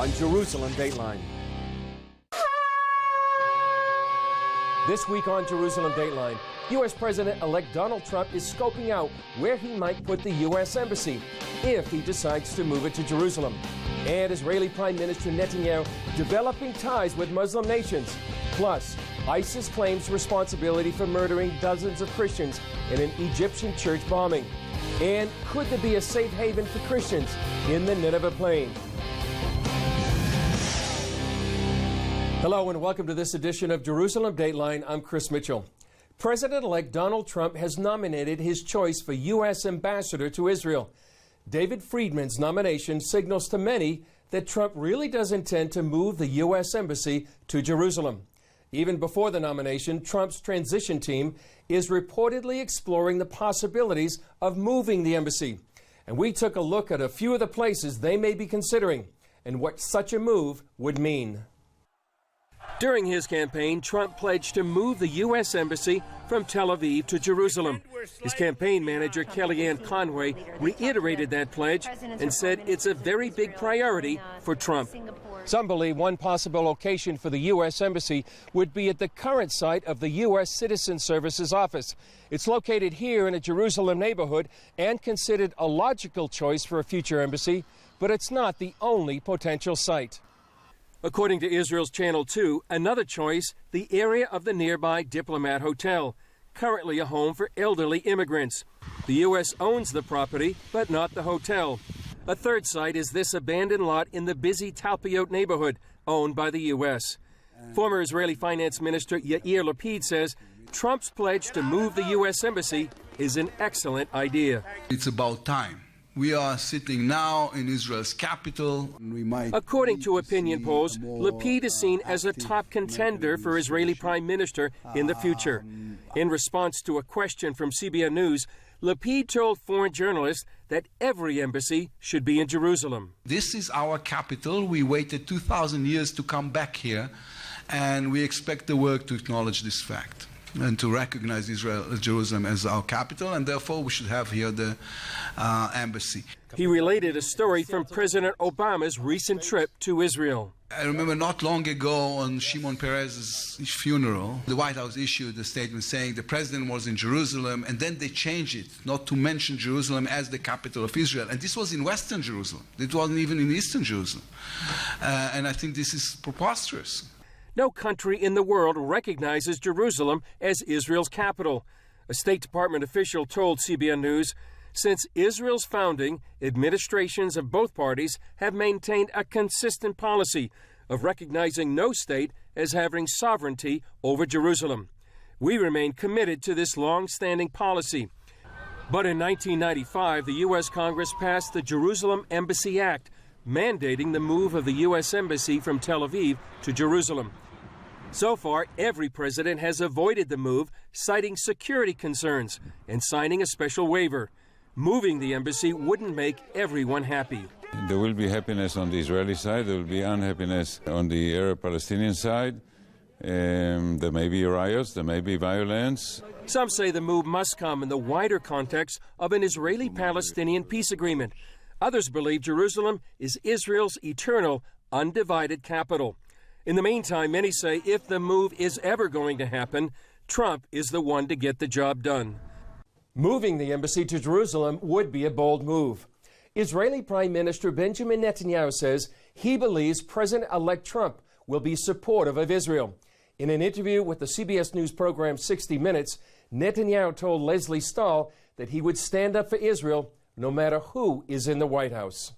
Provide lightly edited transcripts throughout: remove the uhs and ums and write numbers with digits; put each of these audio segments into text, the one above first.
on Jerusalem Dateline. This week on Jerusalem Dateline, U.S. President-elect Donald Trump is scoping out where he might put the U.S. Embassy if he decides to move it to Jerusalem. And Israeli Prime Minister Netanyahu developing ties with Muslim nations. Plus, ISIS claims responsibility for murdering dozens of Christians in an Egyptian church bombing. And could there be a safe haven for Christians in the Nineveh Plain? Hello and welcome to this edition of Jerusalem Dateline. I'm Chris Mitchell. President-elect Donald Trump has nominated his choice for U.S. ambassador to Israel. David Friedman's nomination signals to many that Trump really does intend to move the U.S. Embassy to Jerusalem. Even before the nomination, Trump's transition team is reportedly exploring the possibilities of moving the embassy. And we took a look at a few of the places they may be considering and what such a move would mean. During his campaign, Trump pledged to move the U.S. Embassy from Tel Aviv to Jerusalem. His campaign manager, Kellyanne Conway, reiterated that pledge and said it's a very big priority for Trump. Some believe one possible location for the U.S. Embassy would be at the current site of the U.S. Citizen Services Office. It's located here in a Jerusalem neighborhood and considered a logical choice for a future embassy, but it's not the only potential site. According to Israel's Channel 2, another choice, the area of the nearby Diplomat Hotel, currently a home for elderly immigrants. The U.S. owns the property, but not the hotel. A third site is this abandoned lot in the busy Talpiot neighborhood, owned by the U.S. Former Israeli Finance Minister Yair Lapid says Trump's pledge to move the U.S. Embassy is an excellent idea. It's about time. We are sitting now in Israel's capital. According to opinion polls, Lapid is seen as a top contender for Israeli Prime Minister in the future. In response to a question from CBN News, Lapid told foreign journalists that every embassy should be in Jerusalem. This is our capital. We waited 2,000 years to come back here, and we expect the world to acknowledge this fact and to recognize Jerusalem as our capital, and therefore we should have here the embassy. He related a story from President Obama's recent trip to Israel. I remember not long ago on Shimon Peres's funeral, the White House issued a statement saying the president was in Jerusalem, and then they changed it, not to mention Jerusalem as the capital of Israel. And this was in Western Jerusalem. It wasn't even in Eastern Jerusalem. And I think this is preposterous. No country in the world recognizes Jerusalem as Israel's capital. A State Department official told CBN News, since Israel's founding, administrations of both parties have maintained a consistent policy of recognizing no state as having sovereignty over Jerusalem. We remain committed to this long-standing policy. But in 1995, the U.S. Congress passed the Jerusalem Embassy Act, mandating the move of the U.S. Embassy from Tel Aviv to Jerusalem. So far, every president has avoided the move, citing security concerns and signing a special waiver. Moving the embassy wouldn't make everyone happy. There will be happiness on the Israeli side, there will be unhappiness on the Arab-Palestinian side. There may be riots, there may be violence. Some say the move must come in the wider context of an Israeli-Palestinian peace agreement. Others believe Jerusalem is Israel's eternal, undivided capital. In the meantime, many say if the move is ever going to happen, Trump is the one to get the job done. Moving the embassy to Jerusalem would be a bold move. Israeli Prime Minister Benjamin Netanyahu says he believes President-elect Trump will be supportive of Israel. In an interview with the CBS News program 60 Minutes, Netanyahu told Leslie Stahl that he would stand up for Israel no matter who is in the White House.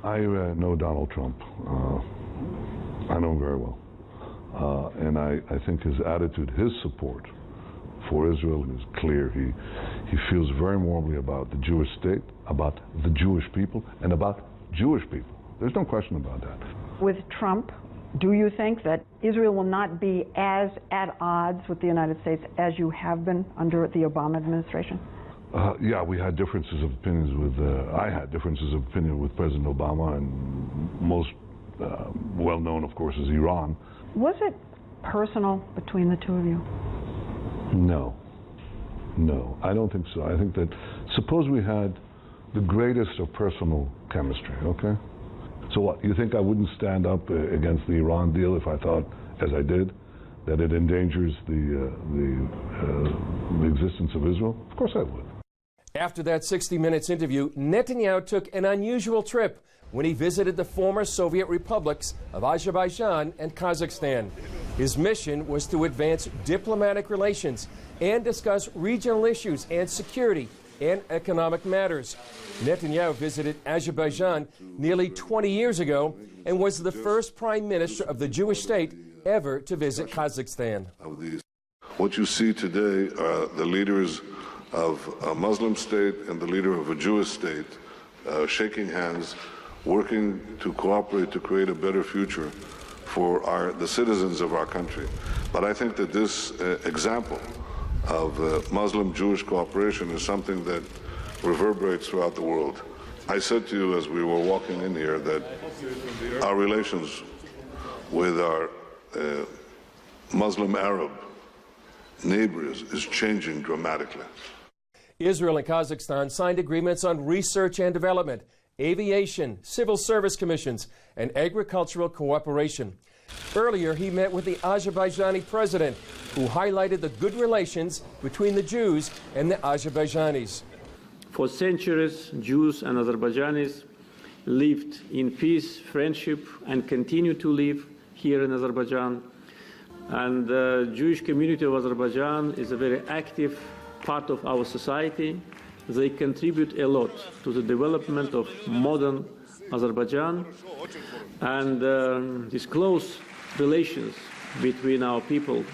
I know Donald Trump. I know him very well. And I think his attitude, his support for Israel is clear. He feels very warmly about the Jewish state, about the Jewish people, and about Jewish people. There's no question about that. With Trump, do you think that Israel will not be as at odds with the United States as you have been under the Obama administration? Yeah, we had differences of opinions with, I had differences of opinion with President Obama, and most well known, of course, is Iran. Was it personal between the two of you? No. No, I don't think so. I think that, suppose we had the greatest of personal chemistry, okay? So what, you think I wouldn't stand up against the Iran deal if I thought, as I did, that it endangers the existence of Israel? Of course I would. After that 60 Minutes interview, Netanyahu took an unusual trip when he visited the former Soviet republics of Azerbaijan and Kazakhstan. His mission was to advance diplomatic relations and discuss regional issues and security and economic matters. Netanyahu visited Azerbaijan nearly 20 years ago and was the first prime minister of the Jewish state ever to visit Kazakhstan. What you see today are the leaders of a Muslim state and the leader of a Jewish state shaking hands, working to cooperate to create a better future for the citizens of our country. But I think that this example of Muslim-Jewish cooperation is something that reverberates throughout the world. I said to you as we were walking in here that our relations with our Muslim-Arab neighbors is changing dramatically. Israel and Kazakhstan signed agreements on research and development, aviation, civil service commissions, and agricultural cooperation. Earlier, he met with the Azerbaijani president, who highlighted the good relations between the Jews and the Azerbaijanis. For centuries, Jews and Azerbaijanis lived in peace, friendship, and continue to live here in Azerbaijan. And the Jewish community of Azerbaijan is a very active part of our society. They contribute a lot to the development of modern Azerbaijan, and these close relations between our people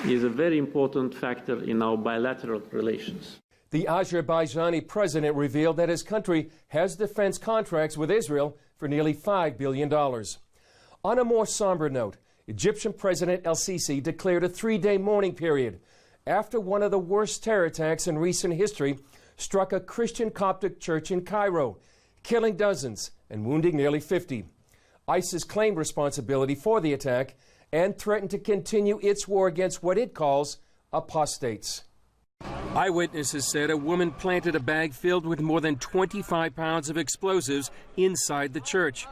is a very important factor in our bilateral relations. The Azerbaijani president revealed that his country has defense contracts with Israel for nearly $5 billion. On a more somber note, Egyptian President El-Sisi declared a 3-day mourning period after one of the worst terror attacks in recent history struck a Christian Coptic church in Cairo, killing dozens and wounding nearly 50. ISIS claimed responsibility for the attack and threatened to continue its war against what it calls apostates. Eyewitnesses said a woman planted a bag filled with more than 25 pounds of explosives inside the church.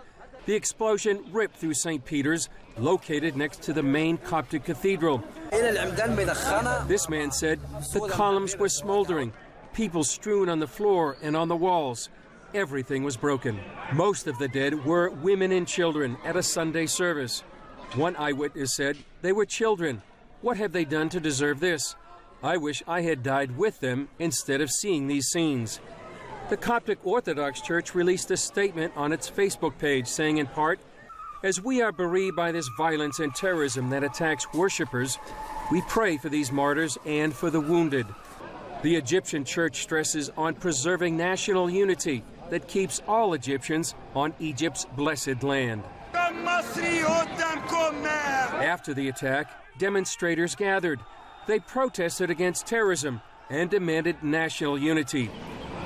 The explosion ripped through St. Peter's, located next to the main Coptic cathedral. This man said the columns were smoldering, people strewn on the floor and on the walls. Everything was broken. Most of the dead were women and children at a Sunday service. One eyewitness said they were children. What have they done to deserve this? I wish I had died with them instead of seeing these scenes. The Coptic Orthodox Church released a statement on its Facebook page saying in part, "As we are bereaved by this violence and terrorism that attacks worshippers, we pray for these martyrs and for the wounded." The Egyptian church stresses on preserving national unity that keeps all Egyptians on Egypt's blessed land. After the attack, demonstrators gathered. They protested against terrorism and demanded national unity.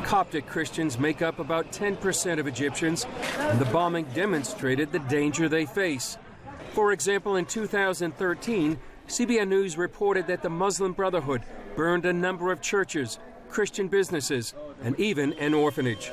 Coptic Christians make up about 10% of Egyptians, and the bombing demonstrated the danger they face. For example, in 2013, CBN News reported that the Muslim Brotherhood burned a number of churches, Christian businesses, and even an orphanage.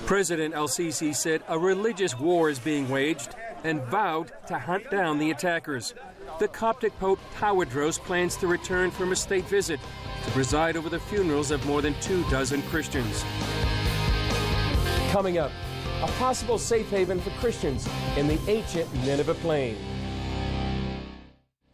President El-Sisi said a religious war is being waged and vowed to hunt down the attackers. The Coptic Pope Tawadros plans to return from a state visit to preside over the funerals of more than 24 Christians. Coming up, a possible safe haven for Christians in the ancient Nineveh Plain.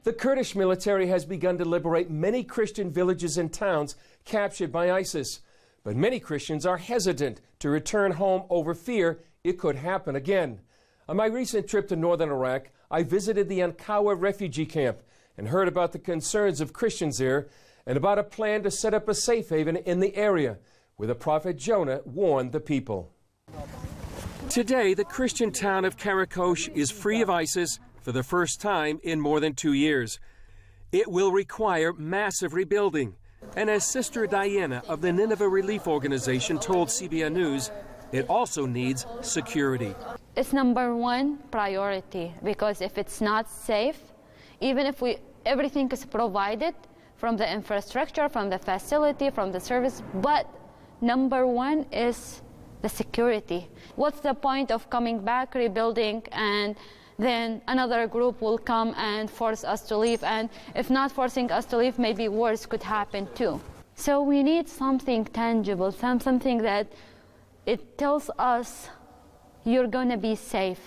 The Kurdish military has begun to liberate many Christian villages and towns captured by ISIS, but many Christians are hesitant to return home over fear it could happen again. On my recent trip to northern Iraq, I visited the Ankawa refugee camp and heard about the concerns of Christians there and about a plan to set up a safe haven in the area where the prophet Jonah warned the people. Today, the Christian town of Karakosh is free of ISIS for the first time in more than 2 years. It will require massive rebuilding. And as Sister Diana of the Nineveh Relief Organization told CBN News, it also needs security. It's #1 priority, because if it's not safe, even if everything is provided from the infrastructure, from the facility, from the service, but #1 is the security. What's the point of coming back, rebuilding, and then another group will come and force us to leave? And if not forcing us to leave, maybe worse could happen too. So we need something tangible, something that it tells us you're going to be safe.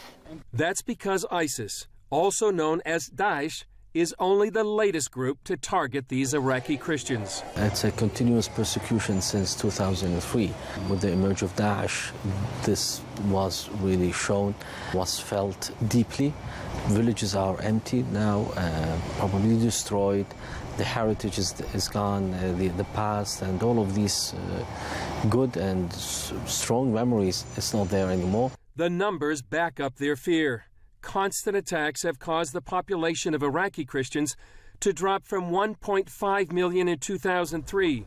That's because ISIS, also known as Daesh, is only the latest group to target these Iraqi Christians. It's a continuous persecution since 2003. With the emerge of Daesh, this was really shown, was felt deeply. Villages are empty now, probably destroyed. The heritage is gone, the past, and all of these good and strong memories is not there anymore. The numbers back up their fear. Constant attacks have caused the population of Iraqi Christians to drop from 1.5 million in 2003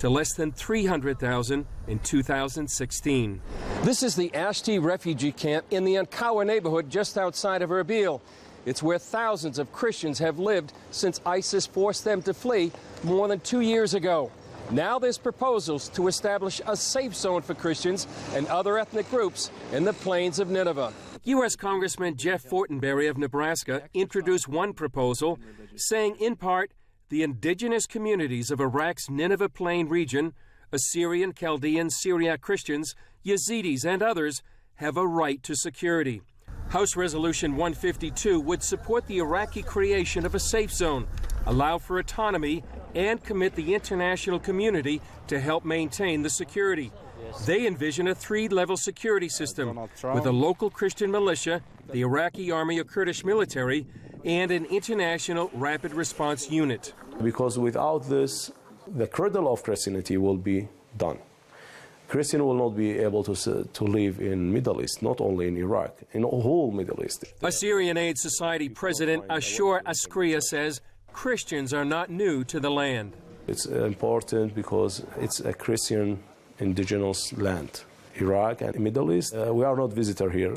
to less than 300,000 in 2016. This is the Ashti refugee camp in the Ankawa neighborhood just outside of Erbil. It's where thousands of Christians have lived since ISIS forced them to flee more than 2 years ago. Now there's proposals to establish a safe zone for Christians and other ethnic groups in the plains of Nineveh. U.S. Congressman Jeff Fortenberry of Nebraska introduced one proposal, saying in part, the indigenous communities of Iraq's Nineveh Plain region, Assyrian, Chaldean, Syriac Christians, Yazidis, and others, have a right to security. House Resolution 152 would support the Iraqi creation of a safe zone, allow for autonomy, and commit the international community to help maintain the security. They envision a 3-level security system with a local Christian militia, the Iraqi army or Kurdish military, and an international rapid response unit. Because without this, the cradle of Christianity will be done. Christian will not be able to live in Middle East, not only in Iraq, in the whole Middle East. Assyrian Aid Society President Ashur Askria says Christians are not new to the land. It's important because it's a Christian indigenous land. Iraq and Middle East, we are not visitor here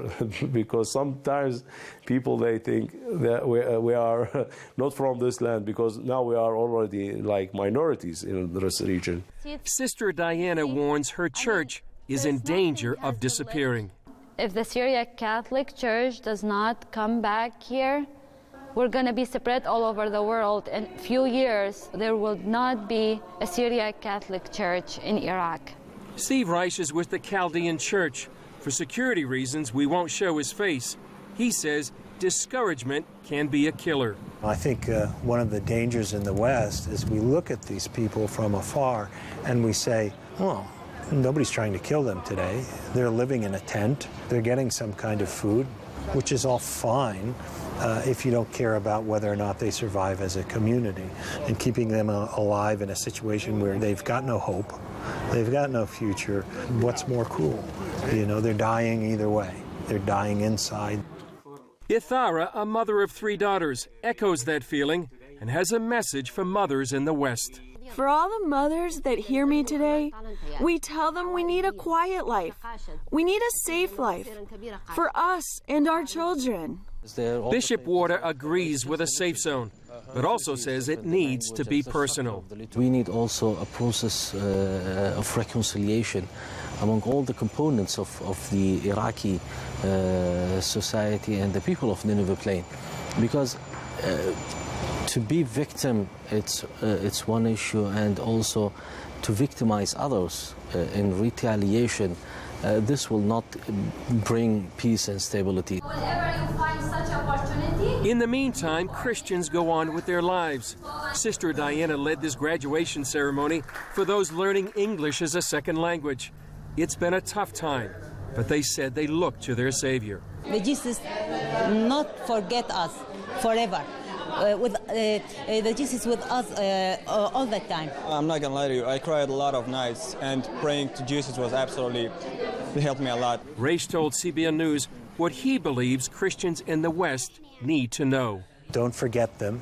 because sometimes people, they think that we are not from this land because now we are already like minorities in this region. Sister Diana warns her church is in danger of disappearing. If the Syriac Catholic Church does not come back here, we're going to be spread all over the world. In a few years, there will not be a Syriac Catholic Church in Iraq. Steve Reich is with the Chaldean Church. For security reasons, we won't show his face. He says discouragement can be a killer. I think one of the dangers in the West is we look at these people from afar and we say, oh, nobody's trying to kill them today. They're living in a tent. They're getting some kind of food, which is all fine if you don't care about whether or not they survive as a community, and keeping them alive in a situation where they've got no hope. They've got no future. What's more cruel? You know, they're dying either way. They're dying inside. Ithara, a mother of 3 daughters, echoes that feeling and has a message for mothers in the West. For all the mothers that hear me today, we tell them we need a quiet life. We need a safe life for us and our children. Bishop Warder agrees with a safe zone, but also says it needs to be personal. We need also a process of reconciliation among all the components of the Iraqi society and the people of Nineveh Plain, because to be victim, it's one issue, and also to victimize others in retaliation, this will not bring peace and stability. In the meantime, Christians go on with their lives. Sister Diana led this graduation ceremony for those learning English as a second language. It's been a tough time, but they said they look to their Savior. May Jesus not forget us forever. The Jesus with us all the time. I'm not gonna lie to you, I cried a lot of nights, and praying to Jesus was absolutely, it helped me a lot. Raish told CBN News what he believes Christians in the West need to know. Don't forget them.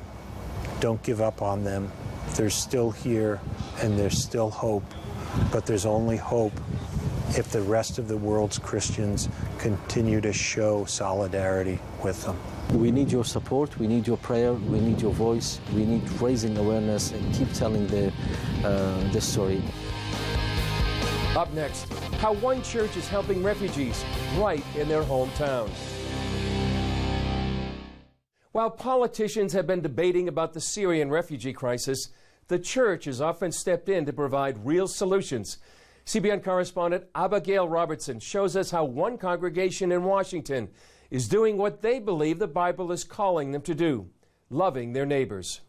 Don't give up on them. They're still here and there's still hope, but there's only hope if the rest of the world's Christians continue to show solidarity with them. We need your support, we need your prayer, we need your voice, we need raising awareness and keep telling the story. Up next, how one church is helping refugees right in their hometown. While politicians have been debating about the Syrian refugee crisis, the church has often stepped in to provide real solutions. CBN correspondent Abigail Robertson shows us how one congregation in Washington is doing what they believe the Bible is calling them to do, loving their neighbors.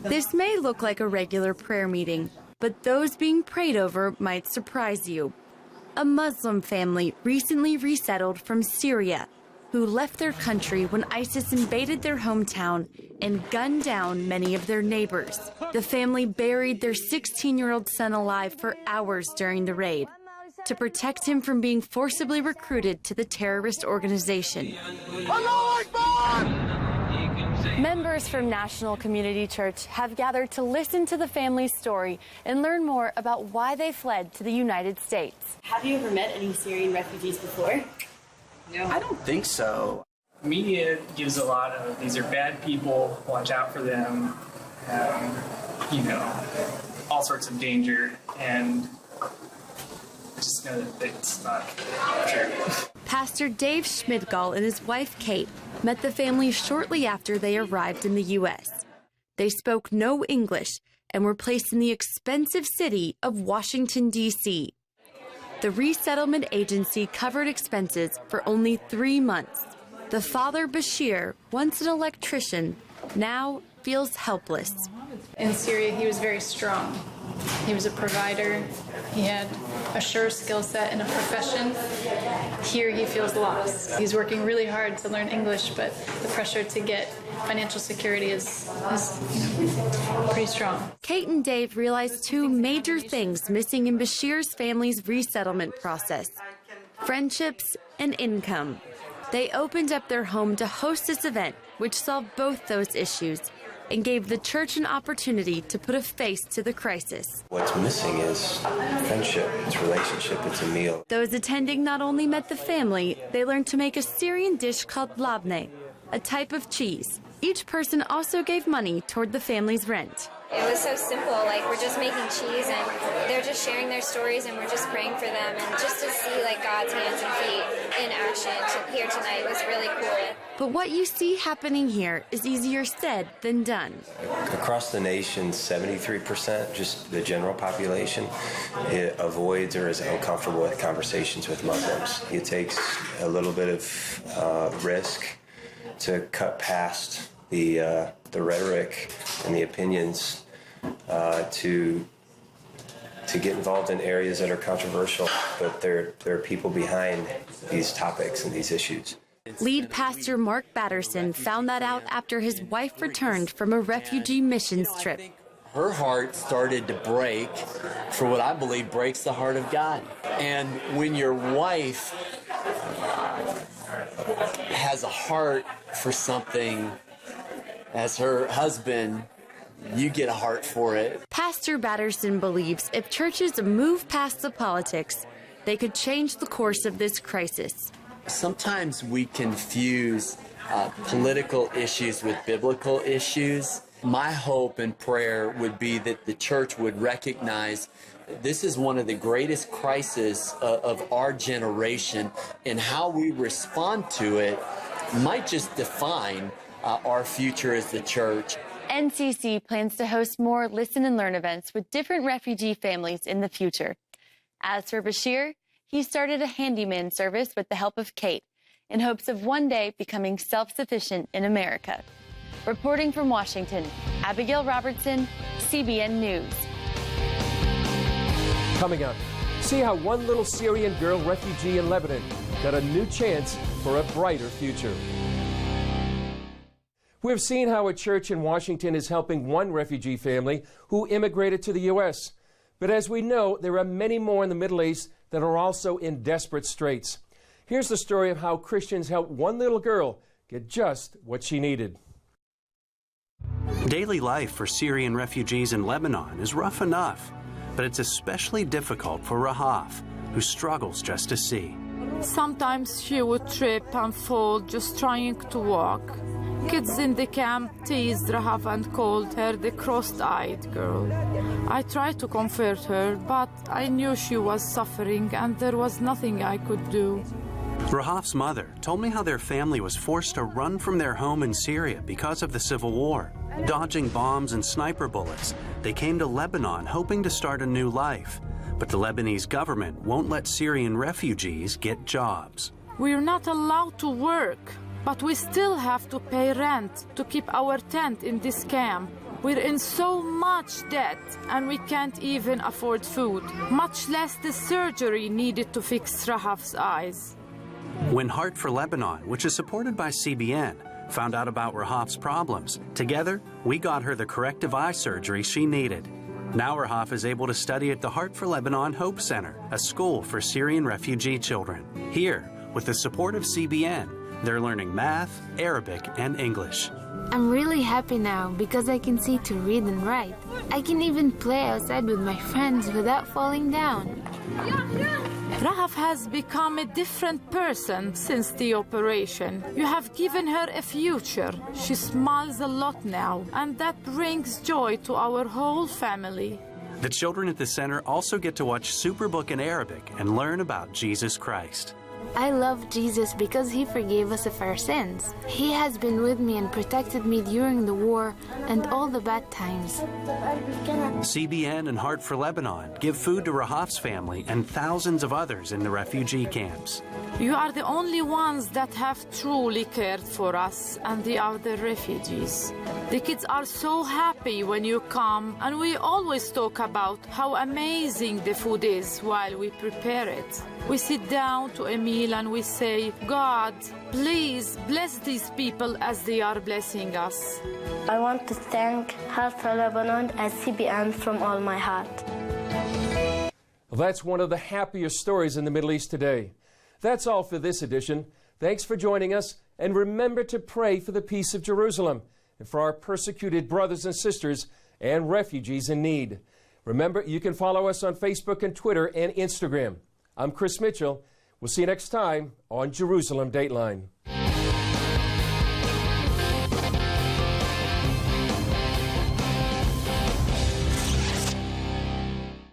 This may look like a regular prayer meeting, but those being prayed over might surprise you. A Muslim family recently resettled from Syria, who left their country when ISIS invaded their hometown and gunned down many of their neighbors. The family buried their 16-year-old son alive for hours during the raid to protect him from being forcibly recruited to the terrorist organization. Members from National Community Church have gathered to listen to the family's story and learn more about why they fled to the United States. Have you ever met any Syrian refugees before? No, I don't think so. Media gives a lot of, these are bad people, watch out for them, you know, all sorts of danger, and just know that it's not true. Pastor Dave Schmidgall and his wife Kate met the family shortly after they arrived in the U.S. They spoke no English and were placed in the expensive city of Washington, D.C. The resettlement agency covered expenses for only 3 months. The father, Bashir, once an electrician, now feels helpless. In Syria, he was very strong. He was a provider. He had a sure skill set in a profession. Here, he feels lost. He's working really hard to learn English, but the pressure to get financial security is pretty strong. Kate and Dave realized two major things missing in Bashir's family's resettlement process: friendships and income. They opened up their home to host this event, which solved both those issues and gave the church an opportunity to put a face to the crisis. What's missing is friendship, it's relationship, it's a meal. Those attending not only met the family, they learned to make a Syrian dish called labne, a type of cheese. Each person also gave money toward the family's rent. It was so simple, like we're just making cheese and they're just sharing their stories and we're just praying for them, and just to see like God's hands and feet in action here tonight was really cool. But what you see happening here is easier said than done. Across the nation, 73%, just the general population, it avoids or is uncomfortable with conversations with Muslims. It takes a little bit of risk to cut past the rhetoric and the opinions to get involved in areas that are controversial, but there are people behind these topics and these issues. Lead pastor Mark Batterson found that out after his wife returned from a refugee missions trip. Her heart started to break for what I believe breaks the heart of God. And when your wife has a heart for something as her husband, you get a heart for it. Pastor Batterson believes if churches move past the politics, they could change the course of this crisis. Sometimes we confuse political issues with biblical issues. My hope and prayer would be that the church would recognize this is one of the greatest crises of our generation, and how we respond to it might just define our future as the church. NCC plans to host more Listen and Learn events with different refugee families in the future. As for Bashir, he started a handyman service with the help of Kate in hopes of one day becoming self-sufficient in America. Reporting from Washington, Abigail Robertson, CBN News. Coming up, see how one little Syrian girl refugee in Lebanon got a new chance for a brighter future. We've seen how a church in Washington is helping one refugee family who immigrated to the U.S. But as we know, there are many more in the Middle East that are also in desperate straits. Here's the story of how Christians helped one little girl get just what she needed. Daily life for Syrian refugees in Lebanon is rough enough, but it's especially difficult for Rahaf, who struggles just to see. Sometimes she would trip and fall just trying to walk. Kids in the camp teased Rahaf and called her the cross-eyed girl. I tried to comfort her, but I knew she was suffering and there was nothing I could do. Rahaf's mother told me how their family was forced to run from their home in Syria because of the civil war. Dodging bombs and sniper bullets, they came to Lebanon hoping to start a new life. But the Lebanese government won't let Syrian refugees get jobs. We're not allowed to work, but we still have to pay rent to keep our tent in this camp. We're in so much debt and we can't even afford food, much less the surgery needed to fix Rahaf's eyes. When Heart for Lebanon, which is supported by CBN, found out about Rahaf's problems, together we got her the corrective eye surgery she needed. Now Rahaf is able to study at the Heart for Lebanon Hope Center, a school for Syrian refugee children. Here, with the support of CBN, they're learning math, Arabic, and English. I'm really happy now because I can see to read and write. I can even play outside with my friends without falling down. Rahaf has become a different person since the operation. You have given her a future. She smiles a lot now, and that brings joy to our whole family. The children at the center also get to watch Superbook in Arabic and learn about Jesus Christ. I love Jesus because he forgave us of our sins. He has been with me and protected me during the war and all the bad times. CBN and Heart for Lebanon give food to Rahaf's family and thousands of others in the refugee camps. You are the only ones that have truly cared for us, and they are the refugees. The kids are so happy when you come, and we always talk about how amazing the food is while we prepare it. We sit down to a meal and we say, God, please bless these people as they are blessing us. I want to thank Heart for Lebanon and CBN from all my heart. Well, that's one of the happiest stories in the Middle East today. That's all for this edition. Thanks for joining us, and remember to pray for the peace of Jerusalem and for our persecuted brothers and sisters and refugees in need. Remember, you can follow us on Facebook and Twitter and Instagram. I'm Chris Mitchell. We'll see you next time on Jerusalem Dateline.